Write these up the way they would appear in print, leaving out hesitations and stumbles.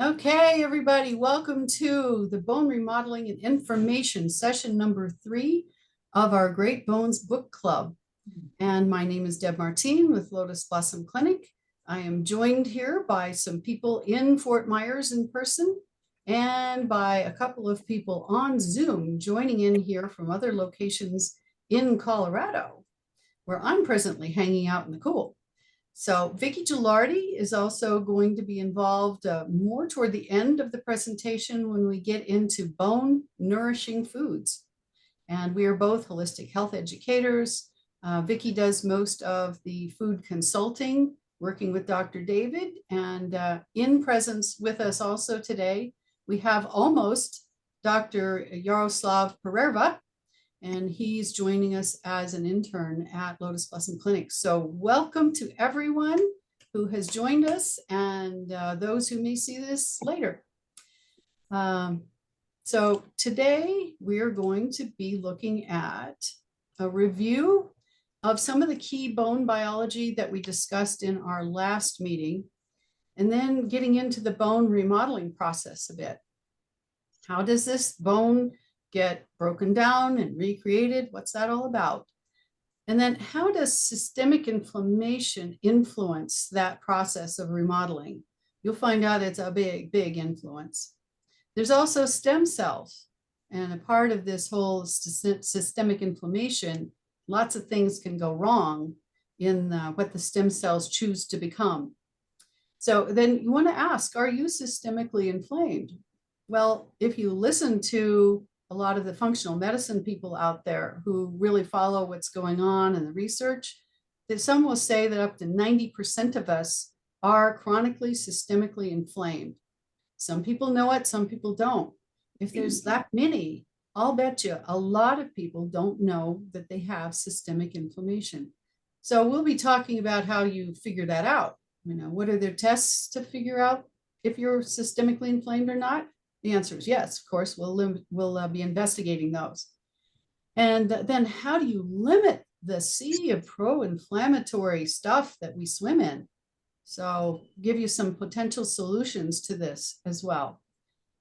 Okay, everybody, welcome to the Bone Remodeling and Information session number 3 of our Great Bones Book Club. And my name is Deb Martin with Lotus Blossom Clinic. I am joined here by some people in Fort Myers in person and by a couple of people on Zoom joining in here from other locations in Colorado, where I'm presently hanging out in the cool. So Vicki Gilardi is also going to be involved more toward the end of the presentation when we get into bone nourishing foods. And we are both holistic health educators. Vicki does most of the food consulting, working with Dr. David, and in presence with us also today, we have almost Dr. Yaroslav Pererva, and he's joining us as an intern at Lotus Blossom Clinic. So welcome to everyone who has joined us and those who may see this later. So today we are going to be looking at a review of some of the key bone biology that we discussed in our last meeting, and then getting into the bone remodeling process a bit. How does this bone get broken down and recreated? What's that all about? And then how does systemic inflammation influence that process of remodeling? You'll find out it's a big, big influence. There's also stem cells. And a part of this whole systemic inflammation, lots of things can go wrong in what the stem cells choose to become. So then you want to ask, are you systemically inflamed? Well, if you listen to a lot of the functional medicine people out there who really follow what's going on in the research, that some will say that up to 90% of us are chronically systemically inflamed. Some people know it, some people don't. If there's that many, I'll bet you a lot of people don't know that they have systemic inflammation. So we'll be talking about how you figure that out. You know, what are their tests to figure out if you're systemically inflamed or not? The answer is yes, of course, we'll be investigating those. And then how do you limit the sea of pro-inflammatory stuff that we swim in? So give you some potential solutions to this as well.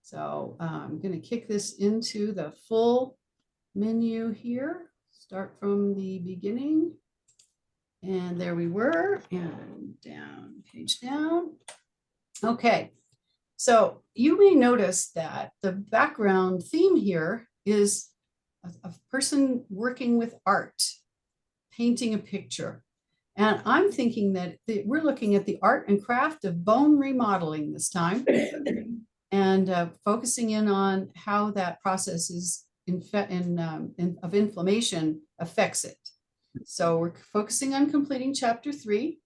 So I'm going to kick this into the full menu here. Start from the beginning. And there we were, and down, page down. Okay. So you may notice that the background theme here is a person working with art, painting a picture. And I'm thinking that we're looking at the art and craft of bone remodeling this time and focusing in on how that process is of inflammation affects it. So we're focusing on completing chapter 3.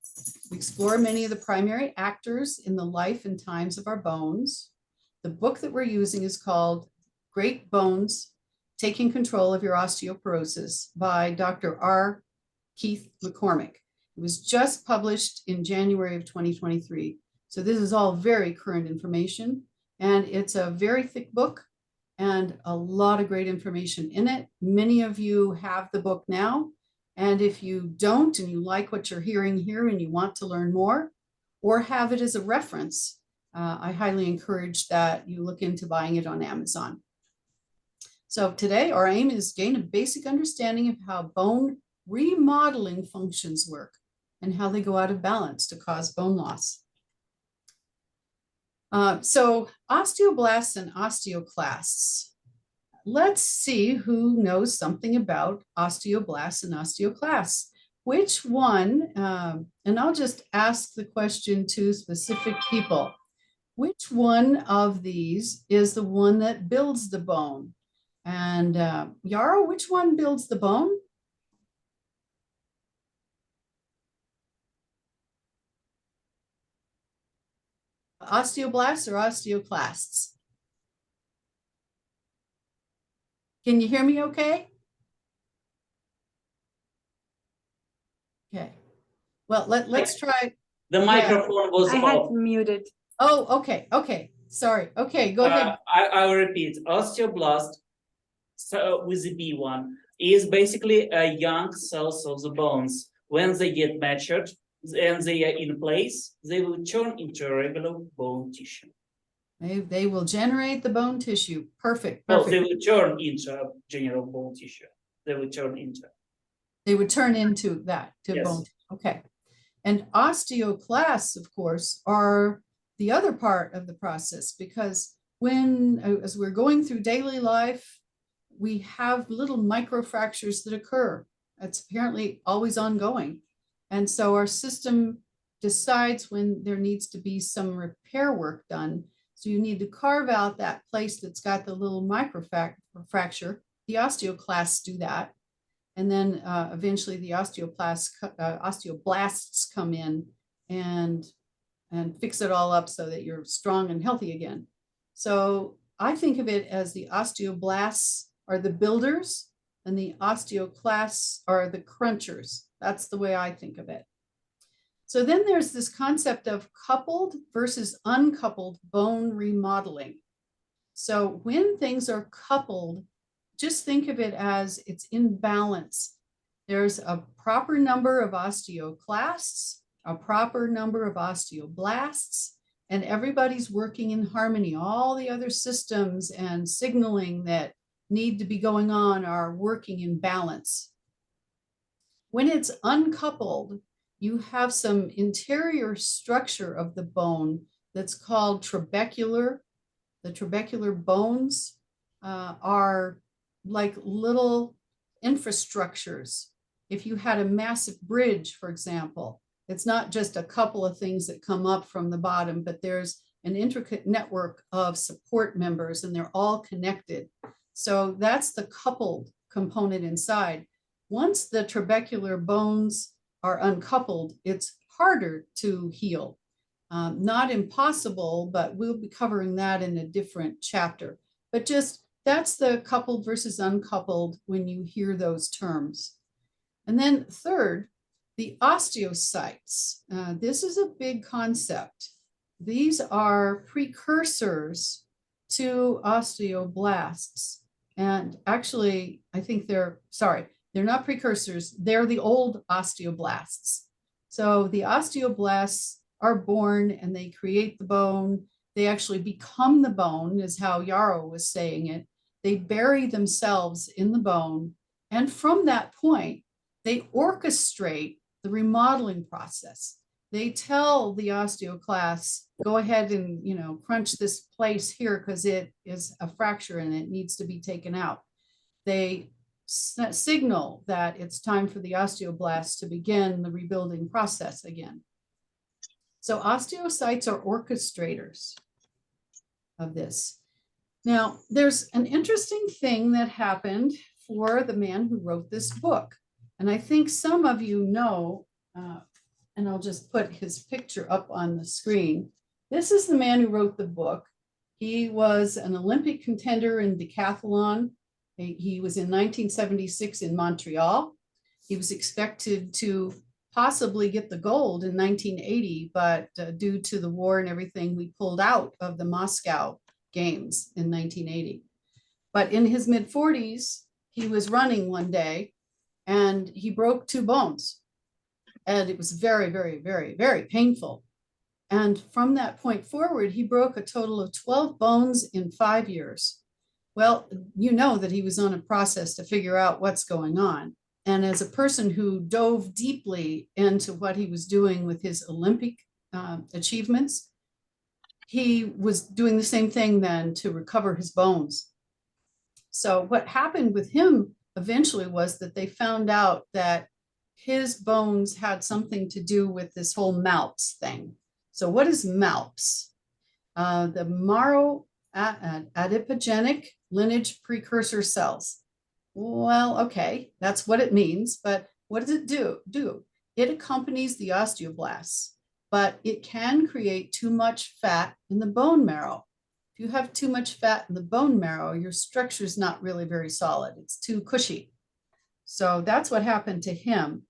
We explore many of the primary actors in the life and times of our bones. The book that we're using is called Great Bones, Taking Control of Your Osteoporosis by Dr. R. Keith McCormick. It was just published in January of 2023. So this is all very current information, and it's a very thick book and a lot of great information in it. Many of you have the book now. And if you don't, and you like what you're hearing here and you want to learn more or have it as a reference, I highly encourage that you look into buying it on Amazon. So today our aim is to gain a basic understanding of how bone remodeling functions work and how they go out of balance to cause bone loss. So osteoblasts and osteoclasts. Let's see who knows something about osteoblasts and osteoclasts. Which one, and I'll just ask the question to specific people. Which one of these is the one that builds the bone? And Yarrow, which one builds the bone? Osteoblasts or osteoclasts? Can you hear me okay? Okay. Well, let's try. The microphone was I had muted. Oh, okay. Okay. Sorry. Okay, go ahead. I will repeat. Osteoblast, so with the B one, is basically a young cells of the bones. When they get matured and they are in place, they will turn into a regular bone tissue. They will generate the bone tissue. Perfect, Well, they perfect. will turn into general bone tissue. They will turn into. They would turn into that, to Yes. bone. Okay. And osteoclasts, of course, are the other part of the process, because when, as we're going through daily life, we have little microfractures that occur. That's apparently always ongoing. And so our system decides when there needs to be some repair work done. So you need to carve out that place that's got the little microfracture. The osteoclasts do that. And then eventually the osteoblasts come in and fix it all up so that you're strong and healthy again. So I think of it as the osteoblasts are the builders and the osteoclasts are the crunchers. That's the way I think of it. So then there's this concept of coupled versus uncoupled bone remodeling. So when things are coupled, just think of it as it's in balance. There's a proper number of osteoclasts, a proper number of osteoblasts, and everybody's working in harmony. All the other systems and signaling that need to be going on are working in balance. When it's uncoupled, you have some interior structure of the bone that's called trabecular. The trabecular bones are like little infrastructures. If you had a massive bridge, for example, it's not just a couple of things that come up from the bottom, but there's an intricate network of support members and they're all connected. So that's the coupled component inside. Once the trabecular bones are uncoupled, it's harder to heal. Not impossible, but we'll be covering that in a different chapter. But just that's the coupled versus uncoupled when you hear those terms. And then third, the osteocytes. This is a big concept. These are precursors to osteoblasts. And actually, I think they're not precursors. They're the old osteoblasts. So the osteoblasts are born and they create the bone. They actually become the bone, is how Yarrow was saying it. They bury themselves in the bone. And from that point, they orchestrate the remodeling process. They tell the osteoclasts, go ahead and crunch this place here because it is a fracture and it needs to be taken out. They signal that it's time for the osteoblasts to begin the rebuilding process again. So osteocytes are orchestrators of this. Now, there's an interesting thing that happened for the man who wrote this book. And I think some of you know, and I'll just put his picture up on the screen. This is the man who wrote the book. He was an Olympic contender in decathlon. He was in 1976 in Montreal. He was expected to possibly get the gold in 1980, but due to the war and everything, we pulled out of the Moscow Games in 1980. But in his mid-40s, he was running one day and he broke 2 bones. And it was very, very, very, very painful. And from that point forward, he broke a total of 12 bones in 5 years. Well, you know that he was on a process to figure out what's going on. And as a person who dove deeply into what he was doing with his Olympic achievements, he was doing the same thing then to recover his bones. So what happened with him eventually was that they found out that his bones had something to do with this whole MALPS thing. So what is MALPS? The adipogenic lineage precursor cells. Well, okay, that's what it means, but what does it do? It accompanies the osteoblasts, but it can create too much fat in the bone marrow. If you have too much fat in the bone marrow, your structure is not really very solid. It's too cushy. So that's what happened to him.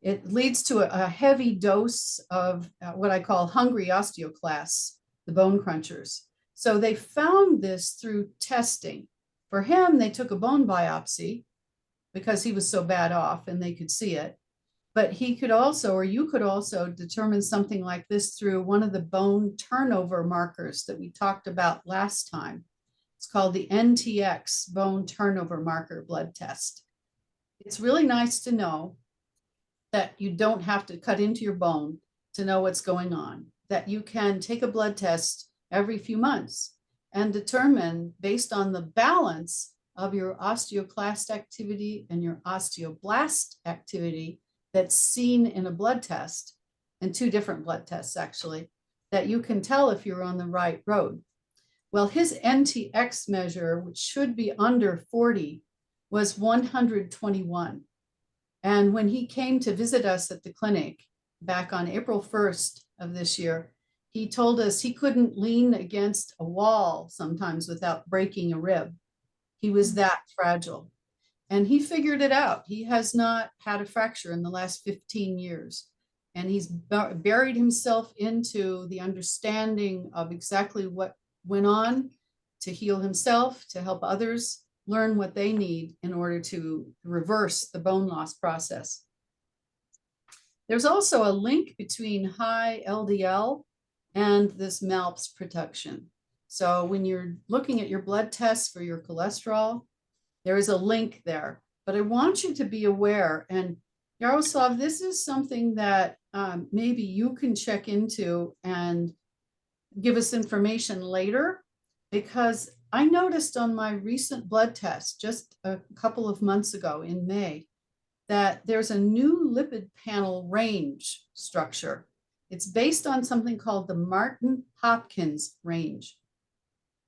It leads to a heavy dose of what I call hungry osteoclasts, the bone crunchers. So they found this through testing. For him, they took a bone biopsy because he was so bad off and they could see it. But he could also, or you could also determine something like this through one of the bone turnover markers that we talked about last time. It's called the NTX bone turnover marker blood test. It's really nice to know that you don't have to cut into your bone to know what's going on, that you can take a blood test every few months and determine based on the balance of your osteoclast activity and your osteoblast activity that's seen in a blood test, and two different blood tests actually, that you can tell if you're on the right road. Well, his NTX measure, which should be under 40, was 121. And when he came to visit us at the clinic back on April 1st of this year, he told us he couldn't lean against a wall sometimes without breaking a rib. He was that fragile. And he figured it out. He has not had a fracture in the last 15 years. And he's buried himself into the understanding of exactly what went on to heal himself, to help others learn what they need in order to reverse the bone loss process. There's also a link between high LDL and this MALPS protection. So when you're looking at your blood tests for your cholesterol, there is a link there, but I want you to be aware. And Yaroslav, this is something that maybe you can check into and give us information later, because I noticed on my recent blood test just a couple of months ago in May that there's a new lipid panel range structure. It's based on something called the Martin-Hopkins range.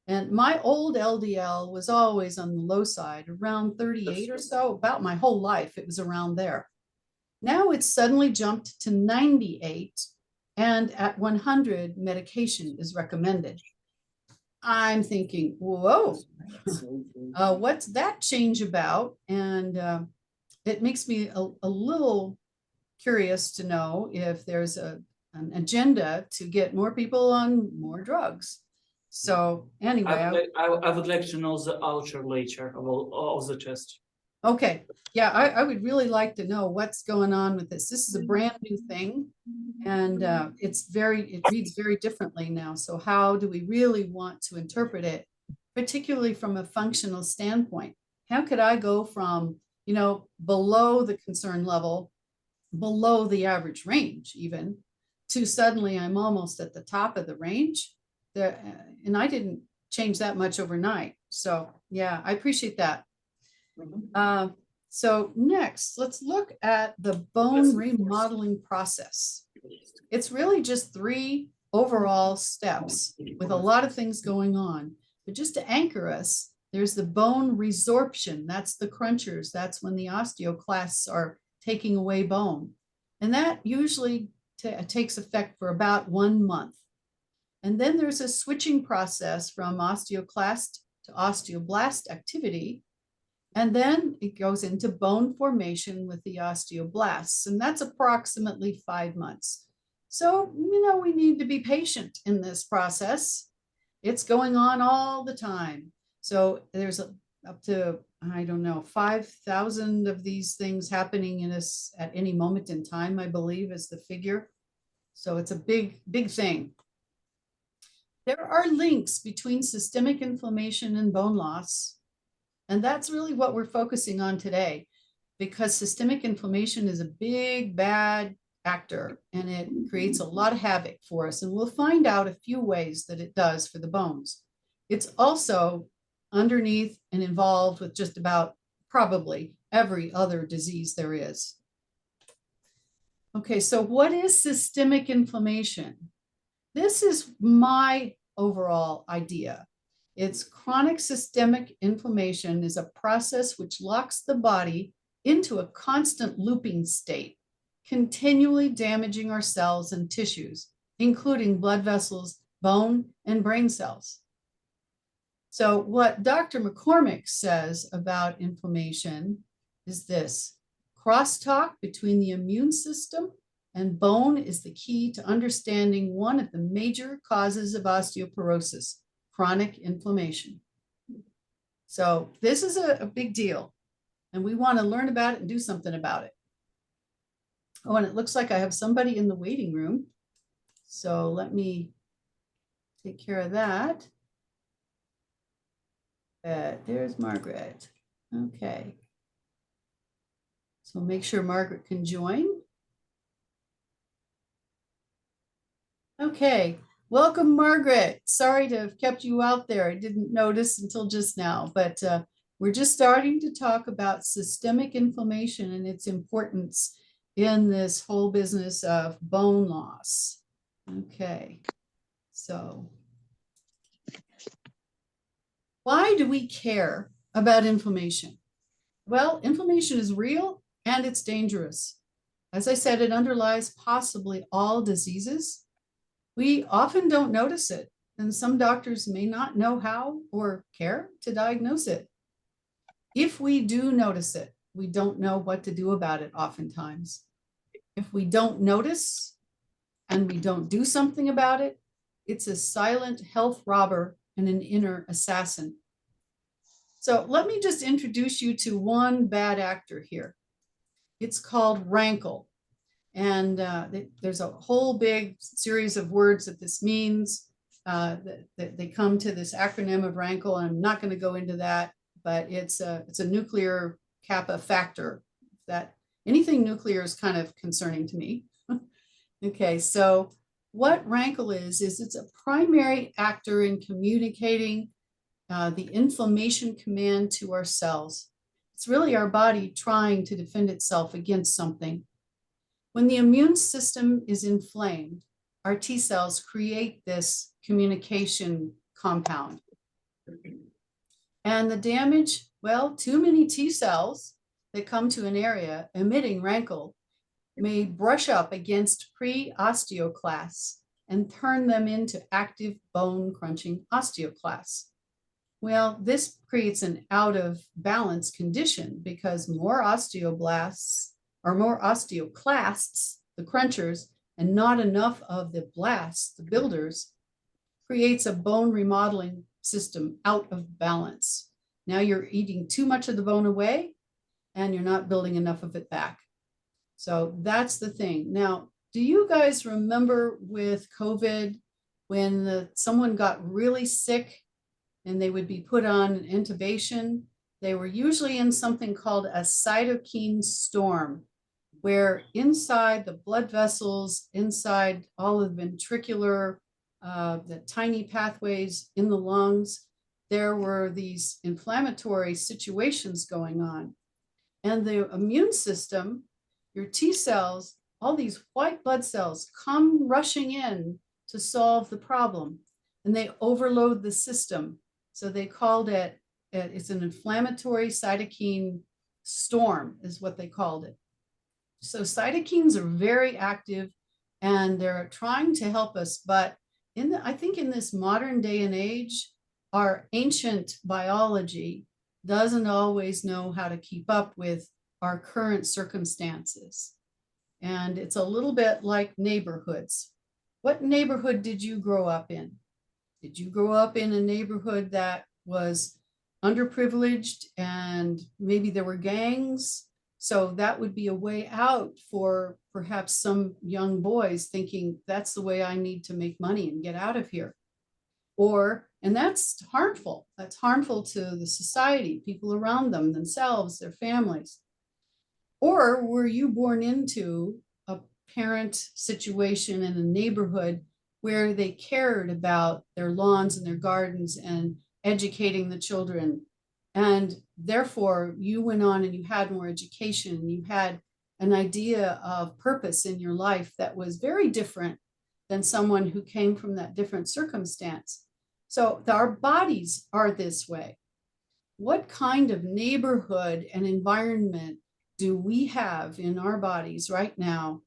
And my old LDL was always on the low side, around 38 or so, about my whole life, it was around there. Now it's suddenly jumped to 98, and at 100, medication is recommended. I'm thinking, whoa, what's that change about? And it makes me a little curious to know if there's an agenda to get more people on more drugs. So anyway, I would like to know the outer later of the test. Okay, yeah, I would really like to know what's going on with this. This is a brand new thing, and it reads very differently now. So how do we really want to interpret it, particularly from a functional standpoint? How could I go from, below the concern level, below the average range even, to suddenly I'm almost at the top of the range? And I didn't change that much overnight. So yeah, I appreciate that. So next, let's look at the bone remodeling process. It's really just 3 overall steps with a lot of things going on. But just to anchor us, there's the bone resorption. That's the crunchers. That's when the osteoclasts are taking away bone. And that usually takes effect for about 1 month. And then there's a switching process from osteoclast to osteoblast activity. And then it goes into bone formation with the osteoblasts, and that's approximately 5 months. So, we need to be patient in this process. It's going on all the time. So there's up to, 5,000 of these things happening in us at any moment in time, I believe is the figure. So it's a big, big thing. There are links between systemic inflammation and bone loss. And that's really what we're focusing on today, because systemic inflammation is a big, bad actor, and it creates a lot of havoc for us. And we'll find out a few ways that it does for the bones. It's also underneath and involved with just about probably every other disease there is. Okay, so what is systemic inflammation? This is my overall idea. It's chronic systemic inflammation is a process which locks the body into a constant looping state, continually damaging our cells and tissues, including blood vessels, bone, and brain cells. So what Dr. McCormick says about inflammation is this: crosstalk between the immune system and bone is the key to understanding one of the major causes of osteoporosis, chronic inflammation. So this is a big deal, and we want to learn about it and do something about it. Oh, and it looks like I have somebody in the waiting room. So let me take care of that. There's Margaret. Okay. So make sure Margaret can join. Okay, welcome, Margaret. Sorry to have kept you out there. I didn't notice until just now, but we're just starting to talk about systemic inflammation and its importance in this whole business of bone loss. Okay, so why do we care about inflammation? Well, inflammation is real and it's dangerous. As I said, it underlies possibly all diseases. We often don't notice it, and some doctors may not know how or care to diagnose it. If we do notice it, we don't know what to do about it oftentimes. If we don't notice and we don't do something about it, it's a silent health robber and an inner assassin. So let me just introduce you to one bad actor here. It's called rankle. And there's a whole big series of words that this means that they come to this acronym of rankle. I'm not going to go into that, but it's a nuclear kappa factor. That anything nuclear is kind of concerning to me. Okay, so what rankle is it's a primary actor in communicating the inflammation command to our cells. It's really our body trying to defend itself against something. When the immune system is inflamed, our T cells create this communication compound. And the damage, well, too many T cells that come to an area emitting rankle may brush up against pre-osteoclasts and turn them into active bone crunching osteoclasts. Well, this creates an out of balance condition because more osteoblasts or more osteoclasts, the crunchers, and not enough of the blasts, the builders, creates a bone remodeling system out of balance. Now you're eating too much of the bone away and you're not building enough of it back. So that's the thing. Now, do you guys remember with COVID when someone got really sick and they would be put on an intubation? They were usually in something called a cytokine storm, where inside the blood vessels, inside all of the ventricular, the tiny pathways in the lungs, there were these inflammatory situations going on. And the immune system, your T cells, all these white blood cells come rushing in to solve the problem, and they overload the system. So they called it, it's an inflammatory cytokine storm is what they called it. So cytokines are very active and they're trying to help us, but I think in this modern day and age, our ancient biology doesn't always know how to keep up with our current circumstances. And it's a little bit like neighborhoods. What neighborhood did you grow up in? Did you grow up in a neighborhood that was underprivileged and maybe there were gangs? So that would be a way out for perhaps some young boys thinking that's the way I need to make money and get out of here. And that's harmful. That's harmful to the society, people around them, themselves, their families. Or were you born into a parent situation in a neighborhood where they cared about their lawns and their gardens and educating the children? And therefore, you went on and you had more education. You had an idea of purpose in your life that was very different than someone who came from that different circumstance. So our bodies are this way. What kind of neighborhood and environment do we have in our bodies right now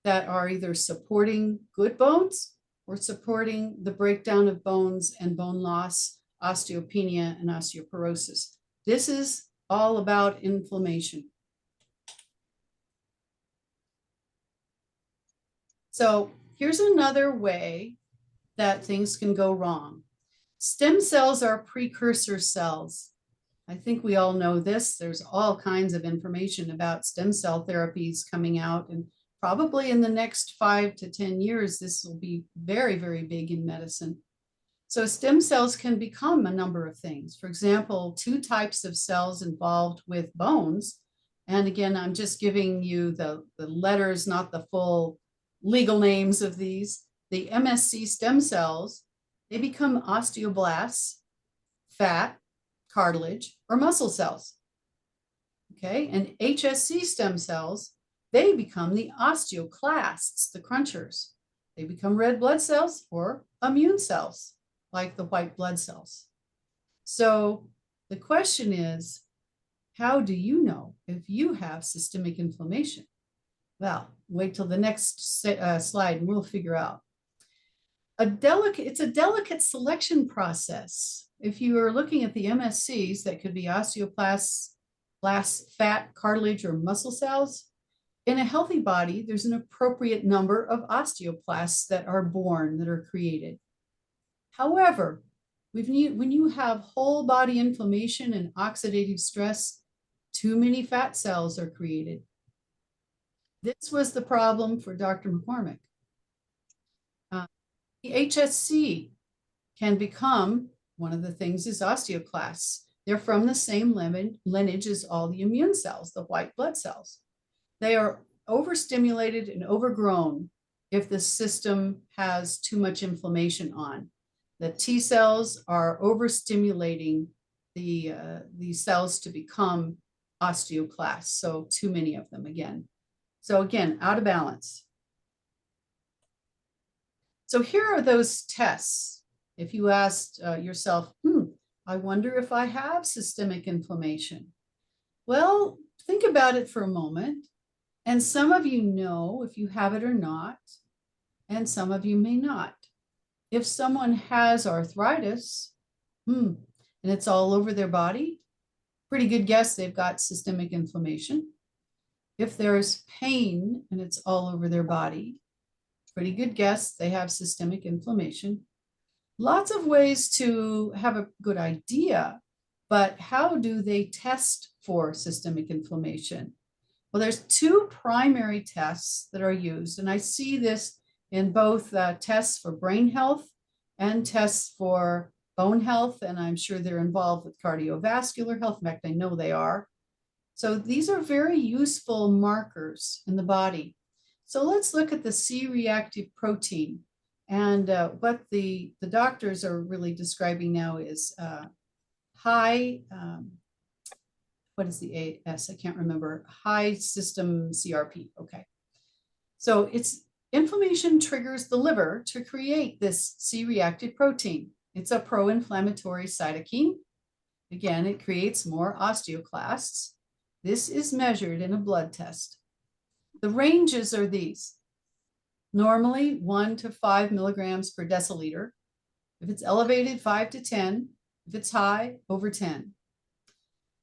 that are either supporting good bones or supporting the breakdown of bones and bone loss, osteopenia, and osteoporosis? This is all about inflammation. So here's another way that things can go wrong. Stem cells are precursor cells. I think we all know this. There's all kinds of information about stem cell therapies coming out and probably in the next 5 to 10 years, this will be very, very big in medicine. So stem cells can become a number of things. For example, 2 types of cells involved with bones. And again, I'm just giving you the letters, not the full legal names of these. The MSC stem cells, they become osteoblasts, fat, cartilage, or muscle cells. Okay, and HSC stem cells, they become the osteoclasts, the crunchers. They become red blood cells or immune cells, like the white blood cells. So the question is, how do you know if you have systemic inflammation? Well, wait till the next slide and we'll figure out. It's a delicate selection process. If you are looking at the MSCs, that could be osteoclasts, fat, cartilage, or muscle cells. In a healthy body, there's an appropriate number of osteoclasts that are born, that are created. However, when you have whole body inflammation and oxidative stress, too many fat cells are created. This was the problem for Dr. McCormick. The HSC can become, one of the things is osteoclasts. They're from the same lineage as all the immune cells, the white blood cells. They are overstimulated and overgrown if the system has too much inflammation on. The T cells are overstimulating the cells to become osteoclasts, so too many of them again. So again, out of balance. So here are those tests. If you asked yourself, I wonder if I have systemic inflammation. Well, think about it for a moment. And some of you know if you have it or not, and some of you may not. If someone has arthritis, and it's all over their body, pretty good guess they've got systemic inflammation. If there's pain and it's all over their body, pretty good guess they have systemic inflammation. Lots of ways to have a good idea, but how do they test for systemic inflammation? Well, there's 2 primary tests that are used, and I see this in both tests for brain health and tests for bone health, and I'm sure they're involved with cardiovascular health. In fact, I know they are. So these are very useful markers in the body. So let's look at the C-reactive protein. And what the doctors are really describing now is high, what is the AS? I can't remember. High system CRP. Okay. So it's inflammation triggers the liver to create this C-reactive protein. It's a pro-inflammatory cytokine. Again, it creates more osteoclasts. This is measured in a blood test. The ranges are these. Normally 1 to 5 milligrams per deciliter. If it's elevated, 5 to 10. If it's high, over 10.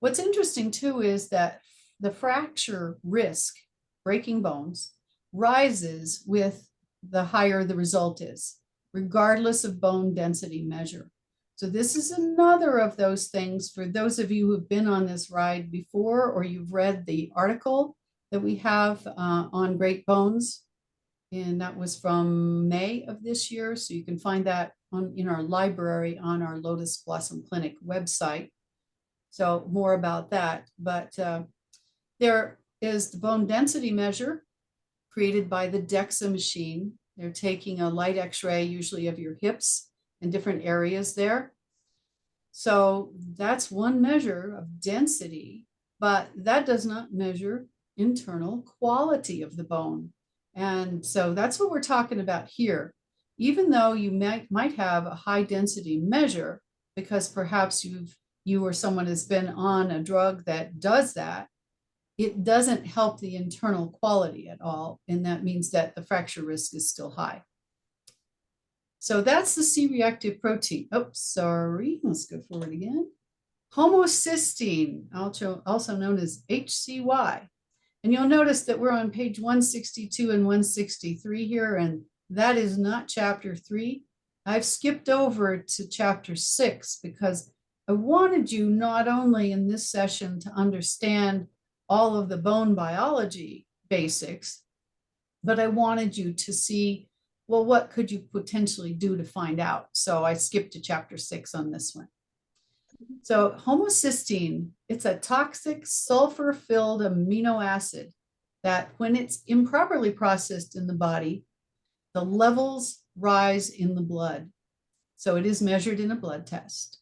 What's interesting too is that the fracture risk, breaking bones, rises with the higher the result is, regardless of bone density measure. So this is another of those things for those of you who've been on this ride before, or you've read the article that we have on Great Bones. And that was from May of this year. So you can find that in our library on our Lotus Blossom Clinic website. So more about that. But there is the bone density measure created by the DEXA machine. They're taking a light X-ray, usually of your hips and different areas there. So that's one measure of density, but that does not measure internal quality of the bone. And so that's what we're talking about here. Even though you might have a high density measure, because perhaps you or someone has been on a drug that does that, it doesn't help the internal quality at all. And that means that the fracture risk is still high. So that's the C-reactive protein. Oops, sorry, let's go forward again. Homocysteine, also known as HCY. And you'll notice that we're on page 162 and 163 here, and that is not chapter 3. I've skipped over to chapter 6 because I wanted you not only in this session to understand all of the bone biology basics, but I wanted you to see, well, what could you potentially do to find out? So I skipped to chapter 6 on this one. So homocysteine, it's a toxic sulfur-filled amino acid that when it's improperly processed in the body, the levels rise in the blood. So it is measured in a blood test.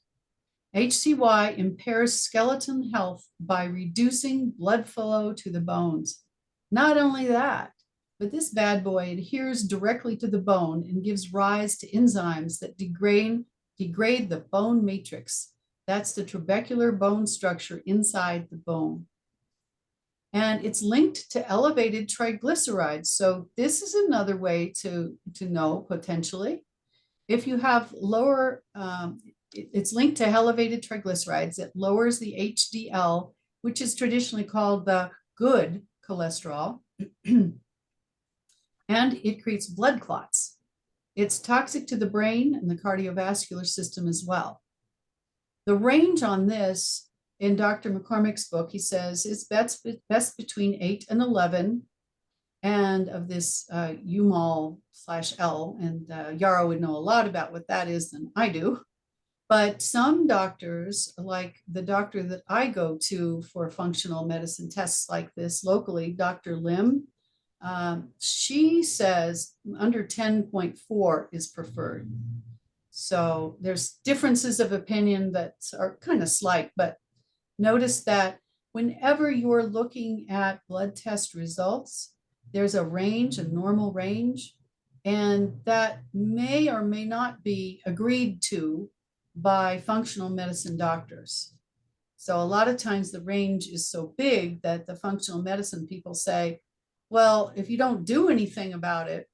HCY impairs skeleton health by reducing blood flow to the bones. Not only that, but this bad boy adheres directly to the bone and gives rise to enzymes that degrade the bone matrix. That's the trabecular bone structure inside the bone. And it's linked to elevated triglycerides. So this is another way to know potentially. If you have lower, it's linked to elevated triglycerides. It lowers the HDL, which is traditionally called the good cholesterol. And it creates blood clots. It's toxic to the brain and the cardiovascular system as well. The range on this in Dr. McCormick's book, he says, is best between 8 and 11. And of this UMOL/L, and Yara would know a lot about what that is than I do. But some doctors, like the doctor that I go to for functional medicine tests like this locally, Dr. Lim, she says under 10.4 is preferred. So there's differences of opinion that are kind of slight, but notice that whenever you're looking at blood test results, there's a range, a normal range, and that may or may not be agreed to by functional medicine doctors. So a lot of times the range is so big that the functional medicine people say, well, if you don't do anything about it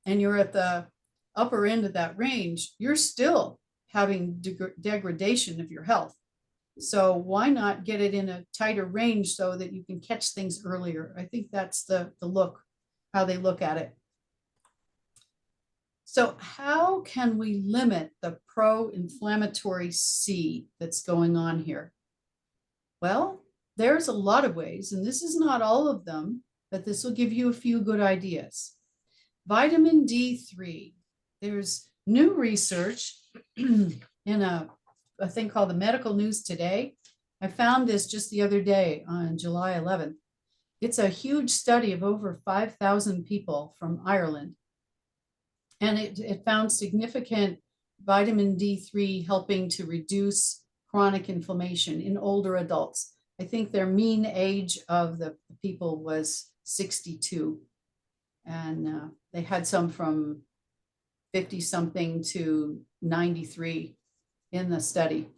and you're at the upper end of that range, you're still having degradation of your health. So why not get it in a tighter range so that you can catch things earlier? I think that's the look, how they look at it. So how can we limit the pro-inflammatory C that's going on here? Well, there's a lot of ways, and this is not all of them, but this will give you a few good ideas. Vitamin D3. There's new research in a thing called the Medical News Today. I found this just the other day on July 11th. It's a huge study of over 5,000 people from Ireland. And it found significant vitamin D3 helping to reduce chronic inflammation in older adults. I think their mean age of the people was 62. And they had some from 50 something to 93 in the study.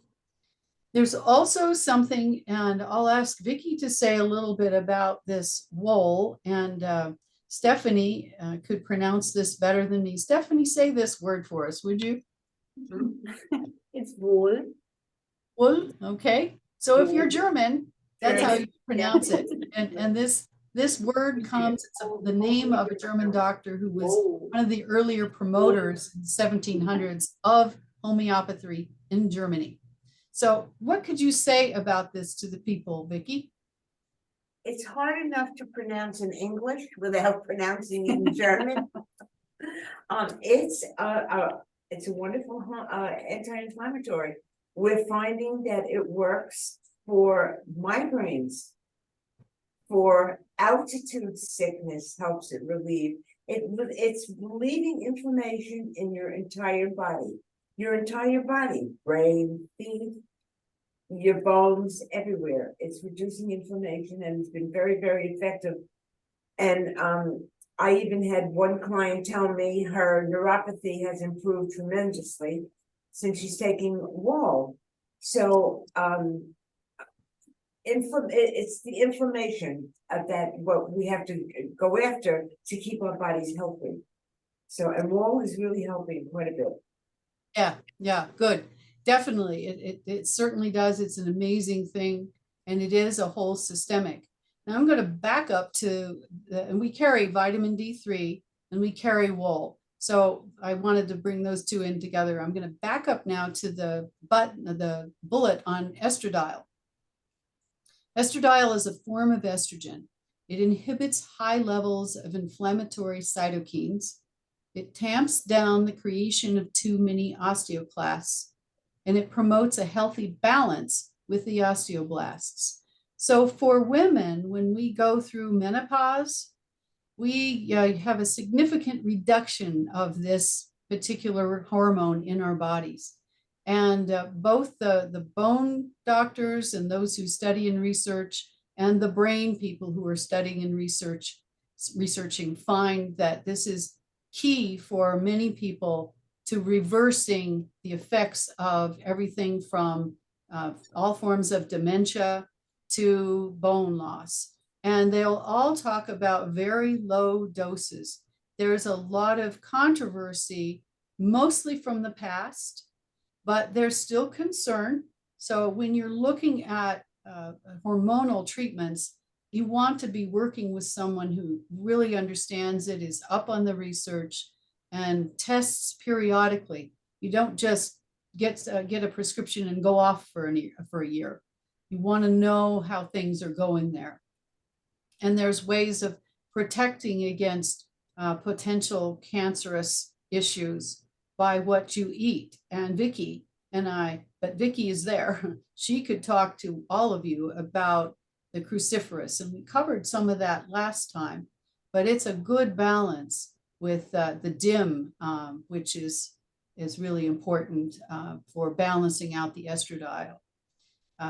There's also something, and I'll ask Vicki to say a little bit about this wool, and Stephanie could pronounce this better than me. Stephanie, say this word for us, would you? It's wool. Wool, okay. So if you're German, that's how you pronounce it. And this word comes, it's the name of a German doctor who was one of the earlier promoters in the 1700s of homeopathy in Germany. So what could you say about this to the people, Vicki? It's hard enough to pronounce in English without pronouncing it in German. It's a wonderful anti-inflammatory. We're finding that it works for migraines, for altitude sickness, helps it relieve. It's relieving inflammation in your entire body. Your entire body, brain, feet, your bones, everywhere. It's reducing inflammation, and it's been very, very effective. And I even had one client tell me her neuropathy has improved tremendously since she's taking wool. So it's the inflammation of that what we have to go after to keep our bodies healthy. So, and wool is really helping quite a bit. Yeah, good. Definitely. It certainly does. It's an amazing thing. And it is a whole systemic. Now I'm going to back up to, and we carry vitamin D3 and we carry wool. So I wanted to bring those two in together. I'm going to back up now to the bullet on estradiol. Estradiol is a form of estrogen. It inhibits high levels of inflammatory cytokines. It tamps down the creation of too many osteoclasts, and it promotes a healthy balance with the osteoblasts. So for women, when we go through menopause, we have a significant reduction of this particular hormone in our bodies. And both the bone doctors and those who study and research, and the brain people who are studying and researching find that this is key for many people to reversing the effects of everything from all forms of dementia to bone loss. And they'll all talk about very low doses. There's a lot of controversy, mostly from the past, but there's still concern. So when you're looking at hormonal treatments, you want to be working with someone who really understands it, is up on the research, and tests periodically. You don't just get a prescription and go off for a year. You want to know how things are going there. And there's ways of protecting against potential cancerous issues by what you eat. And Vicki but Vicki is there. She could talk to all of you about the cruciferous, and we covered some of that last time, but it's a good balance with the DIM, which is really important for balancing out the estradiol.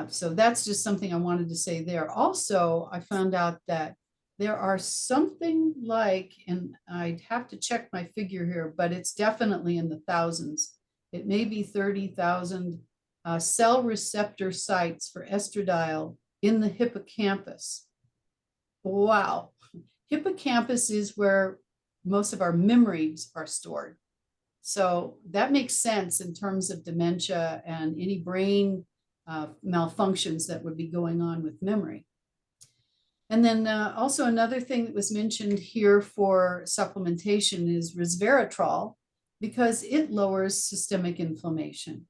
So that's just something I wanted to say there. Also, I found out that there are something like, and I'd have to check my figure here, but it's definitely in the thousands. It may be 30,000 cell receptor sites for estradiol in the hippocampus. Wow. Hippocampus is where most of our memories are stored. So that makes sense in terms of dementia and any brain malfunctions that would be going on with memory. And then also another thing that was mentioned here for supplementation is resveratrol, because it lowers systemic inflammation.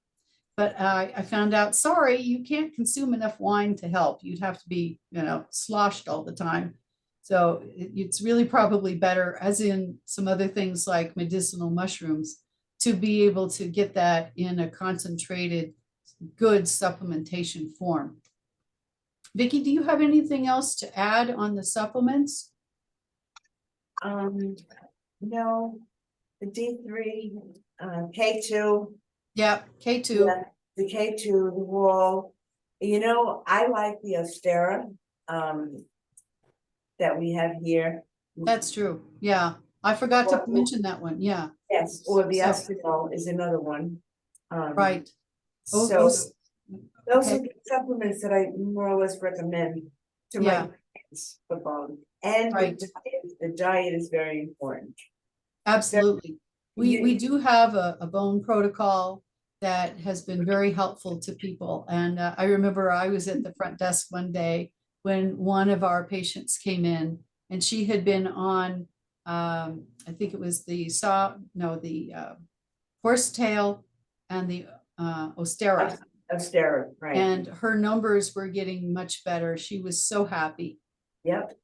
But I found out, sorry, you can't consume enough wine to help. You'd have to be, sloshed all the time. So it's really probably better, as in some other things like medicinal mushrooms, to be able to get that in a concentrated, good supplementation form. Vicki, do you have anything else to add on the supplements? No, the D3, K2. Yeah, K2. Yeah, the K2, the wall. I like the Ostera that we have here. That's true. Yeah, I forgot to mention that one. Yeah. Yes, or the Estradiol is another one. Right. So those are the supplements that I more or less recommend to my clients for bone. And the diet is very important. Absolutely. We do have a bone protocol that has been very helpful to people. And I remember I was at the front desk one day when one of our patients came in, and she had been on, I think it was the horsetail and the Ostera. Ostera, right. And her numbers were getting much better. She was so happy. Yep.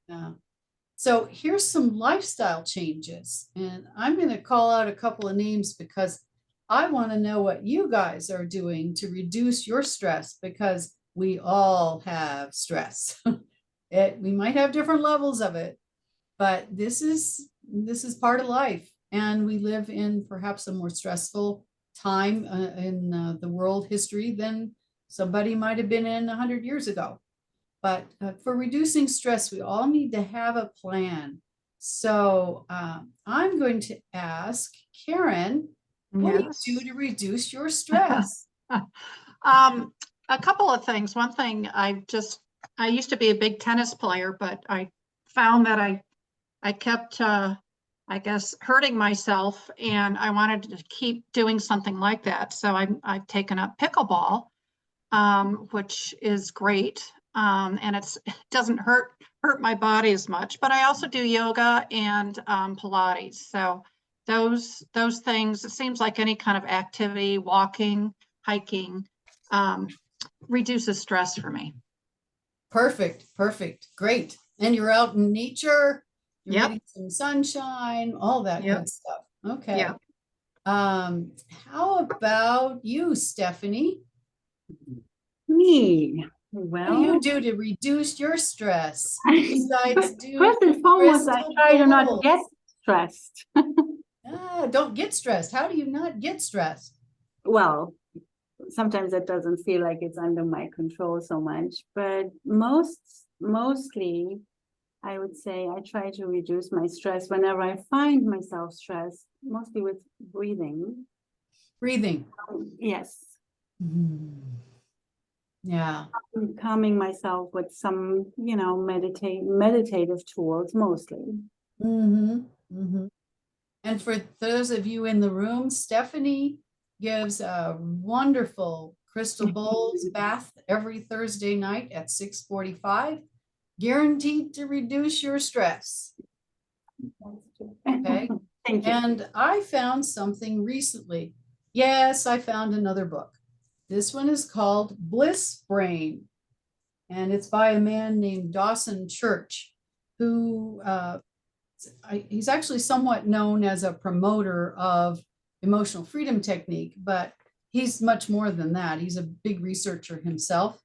So here's some lifestyle changes. And I'm going to call out a couple of names because I want to know what you guys are doing to reduce your stress, because we all have stress. We might have different levels of it, but this is part of life. And we live in perhaps a more stressful time in the world history than somebody might have been in 100 years ago. But for reducing stress, we all need to have a plan. So I'm going to ask Karen, what do you do to reduce your stress? A couple of things. One thing, I used to be a big tennis player, but I found that I kept, I guess, hurting myself, and I wanted to keep doing something like that. So I've taken up pickleball, which is great. And it doesn't hurt my body as much, but I also do yoga and Pilates. So those things, it seems like any kind of activity, walking, hiking, reduces stress for me. Perfect. Great. And you're out in nature, you're Yep. getting some sunshine, all that Yep. good stuff. Okay. Yeah. How about you, Stephanie? Me, What do you well, do to reduce your stress besides do first and foremost, I crystal try to not balls? get stressed. Don't get stressed. How do you not get stressed? Well, sometimes it doesn't feel like it's under my control so much, but mostly, I would say I try to reduce my stress whenever I find myself stressed, mostly with breathing. Breathing. Yes, Yeah. calming myself with some, meditative tools mostly. And for those of you in the room, Stephanie gives a wonderful crystal bowls bath every Thursday night at 6:45, guaranteed to reduce your stress. Okay. Thank you. And I found something recently. Yes, I found another book. This one is called Bliss Brain, and it's by a man named Dawson Church, who he's actually somewhat known as a promoter of emotional freedom technique, but he's much more than that. He's a big researcher himself.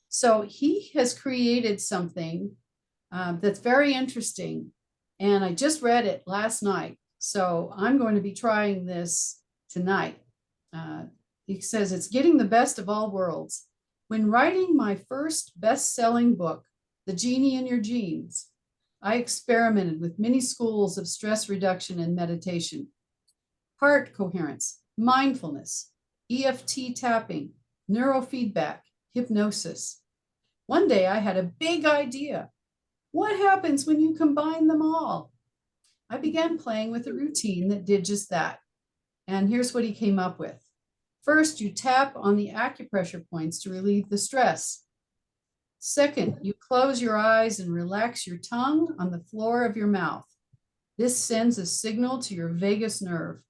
So he has created something that's very interesting. And I just read it last night. So I'm going to be trying this tonight. He says it's getting the best of all worlds. When writing my first best-selling book, The Genie in Your Genes, I experimented with many schools of stress reduction and meditation, heart coherence, mindfulness, EFT tapping, neurofeedback, hypnosis. One day I had a big idea. What happens when you combine them all? I began playing with a routine that did just that. And here's what he came up with. First, you tap on the acupressure points to relieve the stress. Second, you close your eyes and relax your tongue on the floor of your mouth. This sends a signal to your vagus nerve.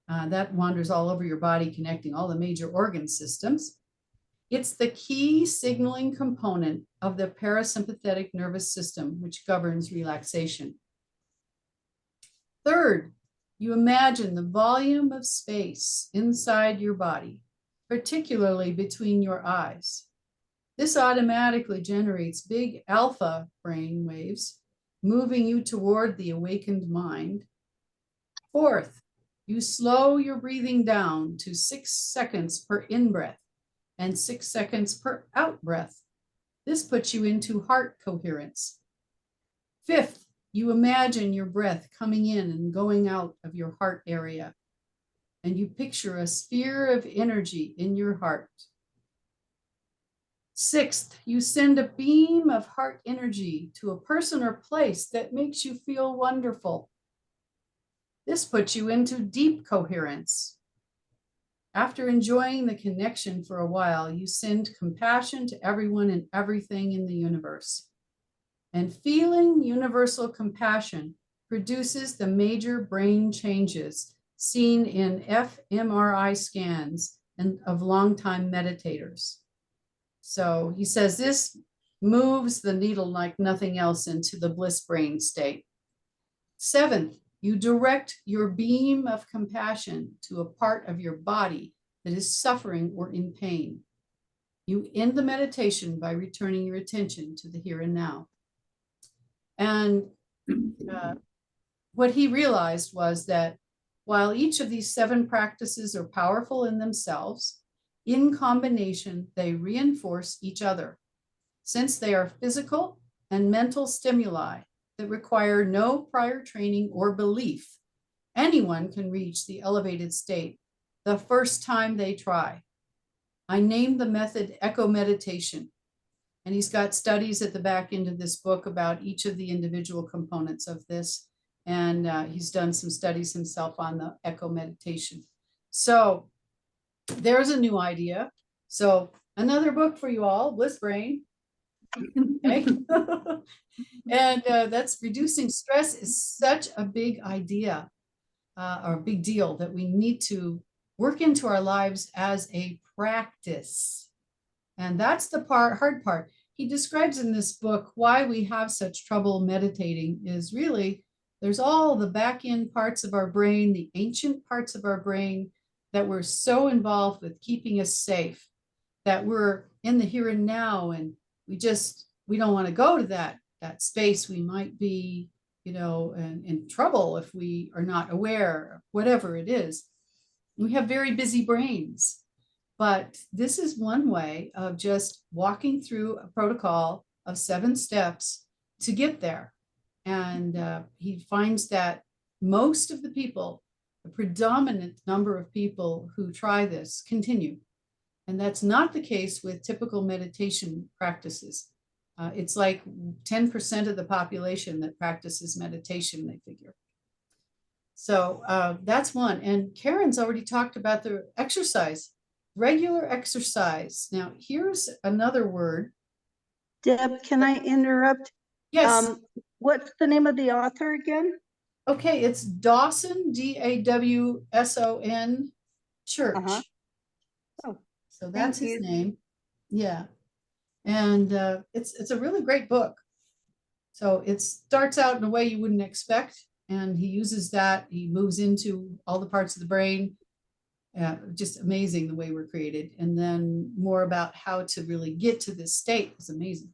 That wanders all over your body, connecting all the major organ systems. It's the key signaling component of the parasympathetic nervous system, which governs relaxation. Third, you imagine the volume of space inside your body, particularly between your eyes. This automatically generates big alpha brain waves, moving you toward the awakened mind. Fourth, you slow your breathing down to 6 seconds per in-breath and 6 seconds per out-breath. This puts you into heart coherence. Fifth, you imagine your breath coming in and going out of your heart area, and you picture a sphere of energy in your heart. Sixth, you send a beam of heart energy to a person or place that makes you feel wonderful. This puts you into deep coherence. After enjoying the connection for a while, you send compassion to everyone and everything in the universe. And feeling universal compassion produces the major brain changes seen in fMRI scans and of longtime meditators. So he says this moves the needle like nothing else into the bliss brain state. Seventh, you direct your beam of compassion to a part of your body that is suffering or in pain. You end the meditation by returning your attention to the here and now. And what he realized was that while each of these 7 practices are powerful in themselves, in combination, they reinforce each other, since they are physical and mental stimuli that require no prior training or belief. Anyone can reach the elevated state the first time they try. I named the method echo meditation, and he's got studies at the back end of this book about each of the individual components of this, and he's done some studies himself on the echo meditation. So there's a new idea. So another book for you all, Bliss Brain. Okay. And that's reducing stress is such a big idea or a big deal that we need to work into our lives as a practice. And that's the hard part. he describes in this book why we have such trouble meditating is really there's all the back end parts of our brain, the ancient parts of our brain that were so involved with keeping us safe, that we're in the here and now, and we don't want to go to that space. We might be, in trouble if we are not aware, whatever it is. We have very busy brains. But this is one way of just walking through a protocol of 7 steps to get there. And he finds that most of the people, the predominant number of people who try this continue. And that's not the case with typical meditation practices. It's like 10% of the population that practices meditation, they figure. So that's one. And Karen's already talked about the exercise. Regular exercise. Now, here's another word. Deb, can I interrupt? Yes. What's the name of the author again? Okay, it's Dawson, Dawson Church. Oh, so that's thank his you. name. Yeah. And it's a really great book. So it starts out in a way you wouldn't expect. And he uses that. He moves into all the parts of the brain. Just amazing the way we're created, and then more about how to really get to this state is amazing.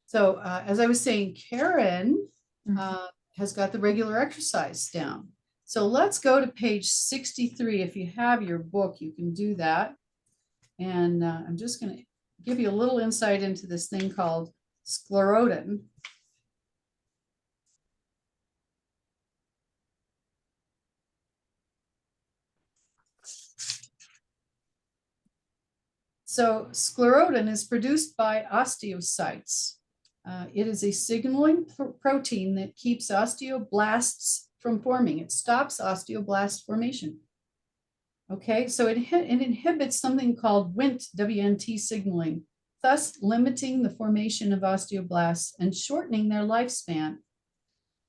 So as I was saying, Karen has got the regular exercise down. So let's go to page 63. If you have your book, you can do that. And I'm just going to give you a little insight into this thing called sclerotin. So sclerotin is produced by osteocytes. It is a signaling protein that keeps osteoblasts from forming. It stops osteoblast formation. Okay, so it inhibits something called WNT signaling, thus limiting the formation of osteoblasts and shortening their lifespan.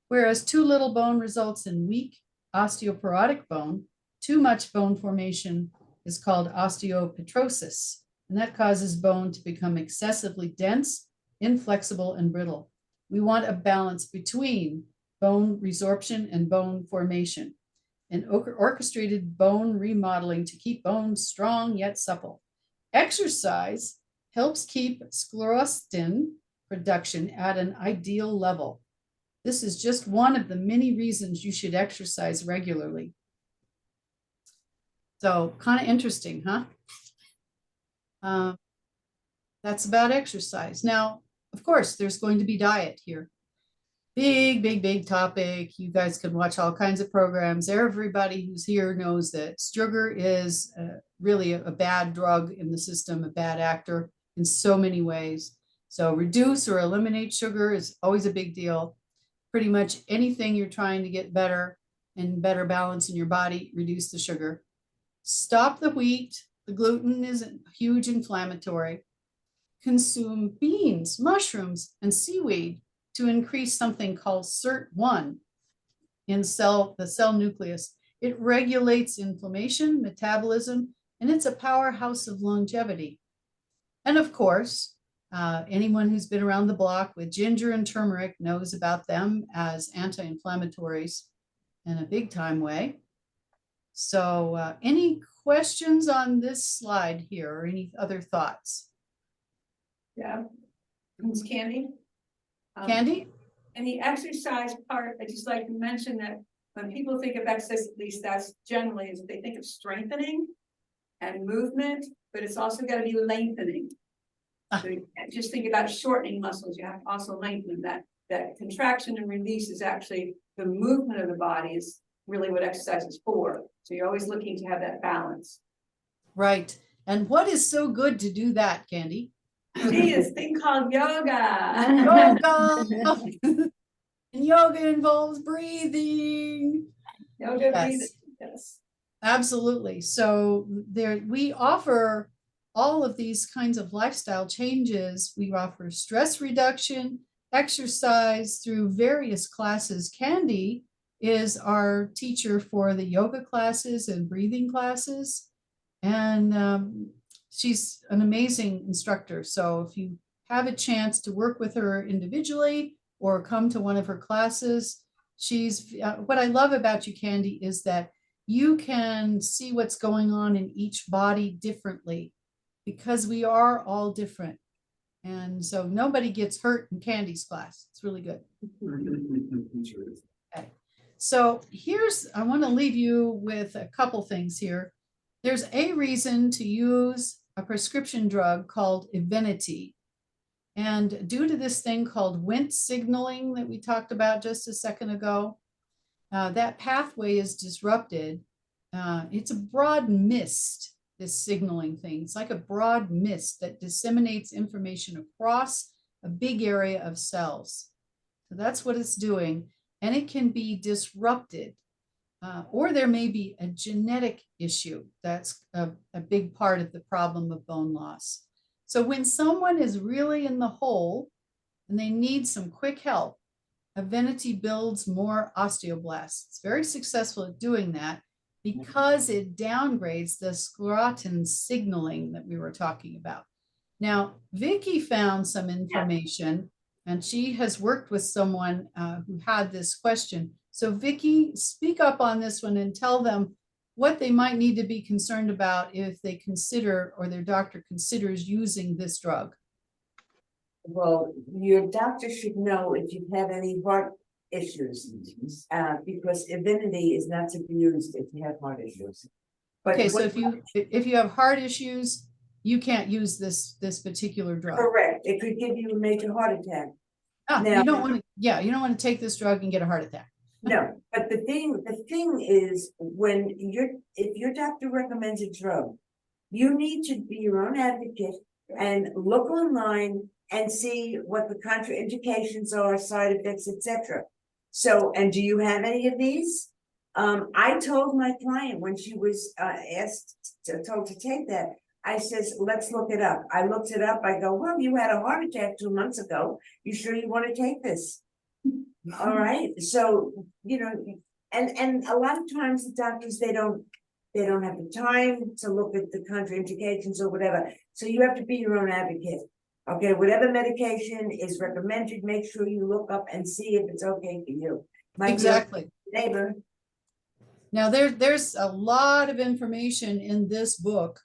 Whereas too little bone results in weak osteoporotic bone, too much bone formation is called osteoporosis. And that causes bone to become excessively dense, inflexible, and brittle. We want a balance between bone resorption and bone formation, and orchestrated bone remodeling to keep bones strong yet supple. Exercise helps keep sclerostin production at an ideal level. This is just one of the many reasons you should exercise regularly. So kind of interesting, huh? That's about exercise. Now, of course, there's going to be diet here. Big topic. You guys can watch all kinds of programs. Everybody who's here knows that sugar is really a bad drug in the system, a bad actor in so many ways. So reduce or eliminate sugar is always a big deal. Pretty much anything you're trying to get better and better balance in your body, reduce the sugar. Stop the wheat. The gluten is a huge inflammatory. Consume beans, mushrooms, and seaweed to increase something called SIRT1 in the cell nucleus. It regulates inflammation, metabolism, and it's a powerhouse of longevity. And of course, anyone who's been around the block with ginger and turmeric knows about them as anti-inflammatories in a big time way. So any questions on this slide here or any other thoughts? Yeah, it's Candy. Candy? And the exercise part, I just like to mention that when people think of exercise, at least that's generally is they think of strengthening and movement, but it's also got to be lengthening. So just think about shortening muscles. You have to also lengthen that. That contraction and release is actually the movement of the body is really what exercise is for. So you're always looking to have that balance. Right. And what is so good to do that, Candy? See, this thing called yoga. Yoga. And yoga involves breathing. Yoga Yes. breathing. Yes. Absolutely. So we offer all of these kinds of lifestyle changes. We offer stress reduction, exercise through various classes. Candy is our teacher for the yoga classes and breathing classes. And she's an amazing instructor. So if you have a chance to work with her individually or come to one of her classes, she's, what I love about you, Candy, is that you can see what's going on in each body differently because we are all different. And so nobody gets hurt in Candy's class. It's really good. Okay. So I want to leave you with a couple things here. There's a reason to use a prescription drug called Evenity. And due to this thing called Wnt signaling that we talked about just a second ago, that pathway is disrupted. It's a broad mist, this signaling thing. It's like a broad mist that disseminates information across a big area of cells. So that's what it's doing. And it can be disrupted. Or there may be a genetic issue. That's a big part of the problem of bone loss. So when someone is really in the hole and they need some quick help, Evenity builds more osteoblasts. It's very successful at doing that because it downgrades the sclerotin signaling that we were talking about. Now, Vicky found some information and she has worked with someone who had this question. So Vicky, speak up on this one and tell them what they might need to be concerned about if they consider or their doctor considers using this drug. Well, your doctor should know if you've had any heart issues, because Evenity is not to be used if you have heart issues. But Okay, so what- if you have heart issues, you can't use this particular drug. Correct, it could give you a major heart attack. Ah, Now- you don't want to, you don't want to take this drug and get a heart attack. No, but the thing is, if your doctor recommends a drug, you need to be your own advocate and look online and see what the contraindications are, side effects, etc. So, and do you have any of these? I told my client when she was told to take that, I says, let's look it up. I looked it up. I go, well, you had a heart attack 2 months ago. You sure you want to take this? All right, so, and a lot of times the doctors, they don't have the time to look at the contraindications or whatever. So you have to be your own advocate. Okay, whatever medication is recommended, make sure you look up and see if it's okay for you. My Exactly. neighbor. Now there's a lot of information in this book